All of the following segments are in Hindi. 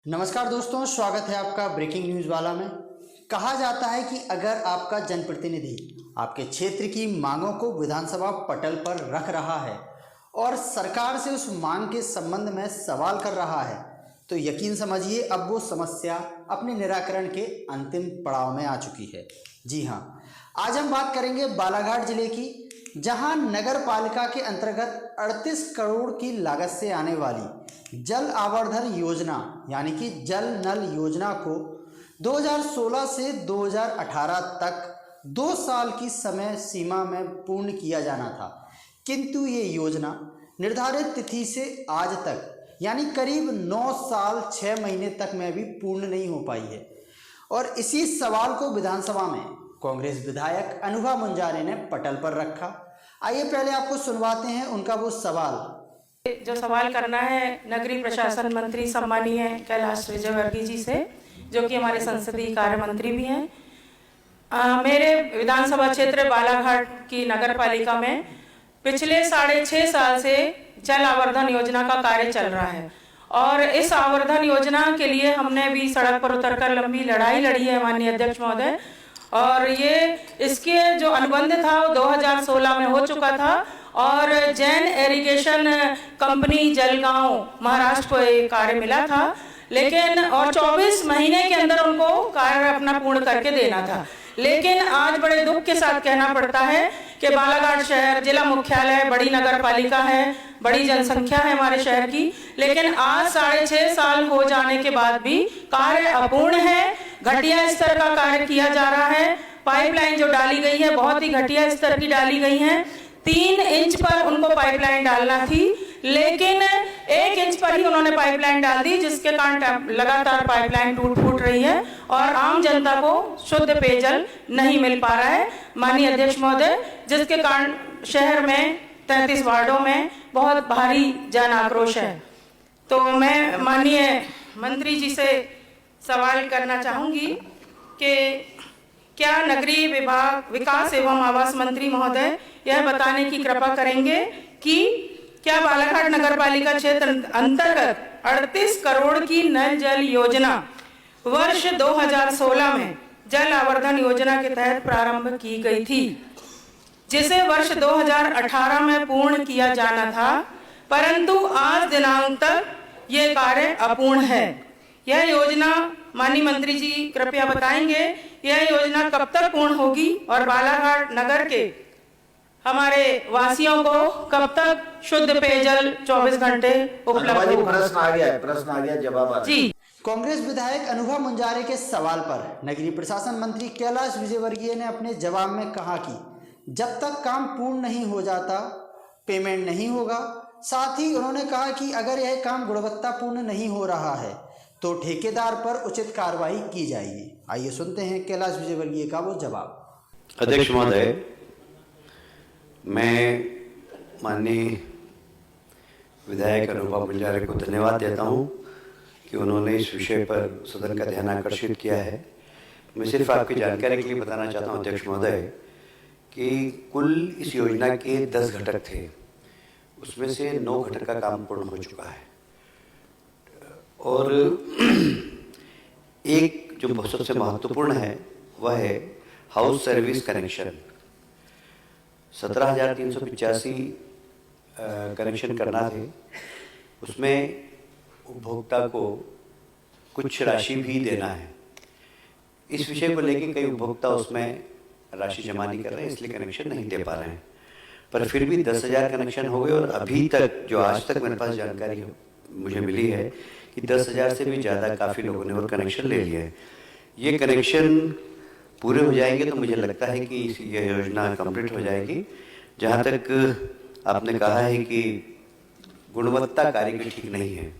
नमस्कार दोस्तों, स्वागत है आपका ब्रेकिंग न्यूज वाला में। कहा जाता है कि अगर आपका जनप्रतिनिधि आपके क्षेत्र की मांगों को विधानसभा पटल पर रख रहा है और सरकार से उस मांग के संबंध में सवाल कर रहा है तो यकीन समझिए अब वो समस्या अपने निराकरण के अंतिम पड़ाव में आ चुकी है। जी हाँ, आज हम बात करेंगे बालाघाट जिले की, जहां नगर पालिका के अंतर्गत 38 करोड़ की लागत से आने वाली जल आवर्धन योजना यानी कि जल नल योजना को 2016 से 2018 तक 2 साल की समय सीमा में पूर्ण किया जाना था, किंतु ये योजना निर्धारित तिथि से आज तक यानी करीब 9 साल 6 महीने तक में भी पूर्ण नहीं हो पाई है। और इसी सवाल को विधानसभा में कांग्रेस विधायक अनुभा मुंजारे ने पटल पर रखा। आइए पहले आपको सुनवाते हैं उनका वो सवाल। जो सवाल करना है नगरीय प्रशासन मंत्री सम्मानीय कैलाश विजयवर्गीय जी से, जो कि हमारे संसदीय कार्य मंत्री भी हैं। मेरे विधानसभा क्षेत्र बालाघाट की नगर पालिका में पिछले 6.5 साल से जल आवर्धन योजना का कार्य चल रहा है और इस आवर्धन योजना के लिए हमने भी सड़क पर उतरकर लंबी लड़ाई लड़ी है माननीय अध्यक्ष महोदय। और ये इसके जो अनुबंध था वो 2016 में हो चुका था और जैन एरीगेशन कंपनी जलगांव महाराष्ट्र को ये कार्य मिला था, लेकिन और 24 महीने के अंदर उनको कार्य अपना पूर्ण करके देना था। लेकिन आज बड़े दुख के साथ कहना पड़ता है कि बालाघाट शहर जिला मुख्यालय, बड़ी नगर पालिका है, बड़ी जनसंख्या है हमारे शहर की, लेकिन आज 6.5 साल हो जाने के बाद भी कार्य अपूर्ण है। घटिया स्तर का कार्य किया जा रहा है। पाइपलाइन जो डाली गई है बहुत ही घटिया स्तर की डाली गई है। 3 इंच पर उनको पाइपलाइन डालना थी, लेकिन 1 इंच पर ही उन्होंने पाइपलाइन डाल दी, जिसके कारण लगातार पाइपलाइन टूट फूट रही है और आम जनता को शुद्ध पेयजल नहीं मिल पा रहा है माननीय अध्यक्ष महोदय, जिसके कारण शहर में 33 वार्डों में बहुत भारी जन आक्रोश है। तो मैं माननीय मंत्री जी से सवाल करना चाहूंगी कि क्या नगरीय विकास एवं आवास मंत्री महोदय यह बताने की कृपा करेंगे कि क्या बालाघाट नगर पालिका क्षेत्र अंतर्गत 38 करोड़ की नल जल योजना वर्ष 2016 में जल आवर्धन योजना के तहत प्रारंभ की गई थी, जिसे वर्ष 2018 में पूर्ण किया जाना था, परंतु आज दिनांक तक ये कार्य अपूर्ण है। यह योजना माननीय मंत्री जी कृपया बताएंगे यह योजना कब तक पूर्ण होगी और बालाघाट नगर के हमारे वासियों को कब तक शुद्ध पेयजल 24 घंटे उपलब्ध होगा। प्रश्न आ गया, जवाब आ जी। कांग्रेस विधायक अनुभा मुंजारे के सवाल पर नगरीय प्रशासन मंत्री कैलाश विजयवर्गीय ने अपने जवाब में कहा कि जब तक काम पूर्ण नहीं हो जाता पेमेंट नहीं होगा। साथ ही उन्होंने कहा कि अगर यह काम गुणवत्तापूर्ण नहीं हो रहा है तो ठेकेदार पर उचित कार्रवाई की जाएगी। आइए सुनते हैं कैलाश विजयवर्गीय का वो जवाब। अध्यक्ष महोदय, मैं माननीय विधायक अनुभा मुंजारे को धन्यवाद देता हूं कि उन्होंने इस विषय पर सदन का ध्यान आकर्षित किया है। मैं सिर्फ आपकी जानकारी के लिए बताना चाहता हूं अध्यक्ष महोदय कि कुल इस योजना के 10 घटक थे, उसमें से 9 घटक का काम पूर्ण हो चुका है और एक जो सबसे महत्वपूर्ण है वह है हाउस सर्विस कनेक्शन। 17,385 कनेक्शन करना थे, उसमें उपभोक्ता को कुछ राशि भी देना है। इस विषय को लेकर कई उपभोक्ता उसमें राशि जमा नहीं कर रहे हैं, इसलिए कनेक्शन नहीं दे पा रहे हैं, पर फिर भी 10,000 कनेक्शन हो गए और अभी तक जो आज तक मेरे पास जानकारी मुझे मिली है कि 10,000 से भी ज़्यादा काफ़ी लोगों ने और कनेक्शन ले लिए हैं। ये कनेक्शन पूरे हो जाएंगे तो मुझे लगता है कि यह योजना कंप्लीट हो जाएगी। जहाँ तक आपने कहा है कि गुणवत्ता कार्य की ठीक नहीं है,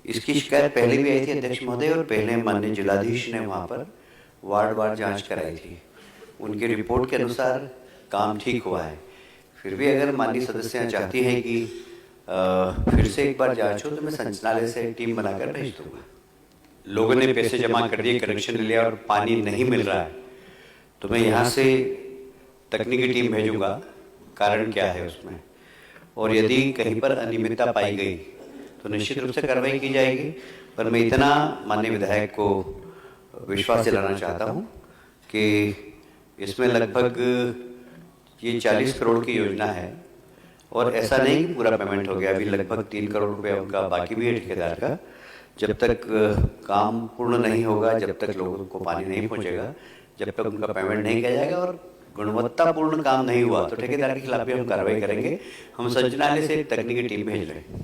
इसकी शिकायत पहले भी आई थी अध्यक्ष महोदय और पहले माननीय जिलाधीश ने वहाँ पर वार्ड जांच कराई थी। उनकी रिपोर्ट के अनुसार काम ठीक हुआ है। फिर भी अगर माननीय सदस्यां चाहती हैं कि फिर से एक बार जांच हो तो मैं संचालय से टीम बनाकर भेज दूंगा। लोगों ने पैसे जमा कर दिए, कनेक्शन लिया और पानी नहीं मिल रहा है, तो मैं यहाँ से तकनीकी टीम भेजूंगा, कारण क्या है उसमें, और यदि कहीं पर अनियमितता पाई गई तो निश्चित रूप से कार्रवाई की जाएगी। पर मैं इतना माननीय विधायक को विश्वास दिलाना चाहता हूँ कि इसमें लगभग ये 40 करोड़ की योजना है और ऐसा नहीं कि पूरा पेमेंट हो गया, अभी लगभग 3 करोड़ रुपया उनका बाकी भी है ठेकेदार का। जब तक काम पूर्ण नहीं होगा, जब तक लोगों को पानी नहीं पहुंचेगा, जब तक उनका पेमेंट नहीं किया जाएगा और गुणवत्तापूर्ण काम नहीं हुआ तो ठेकेदार के खिलाफ भी हम कार्रवाई करेंगे। हम संचालनालय से एक तकनीकी टीम भेज रहे हैं।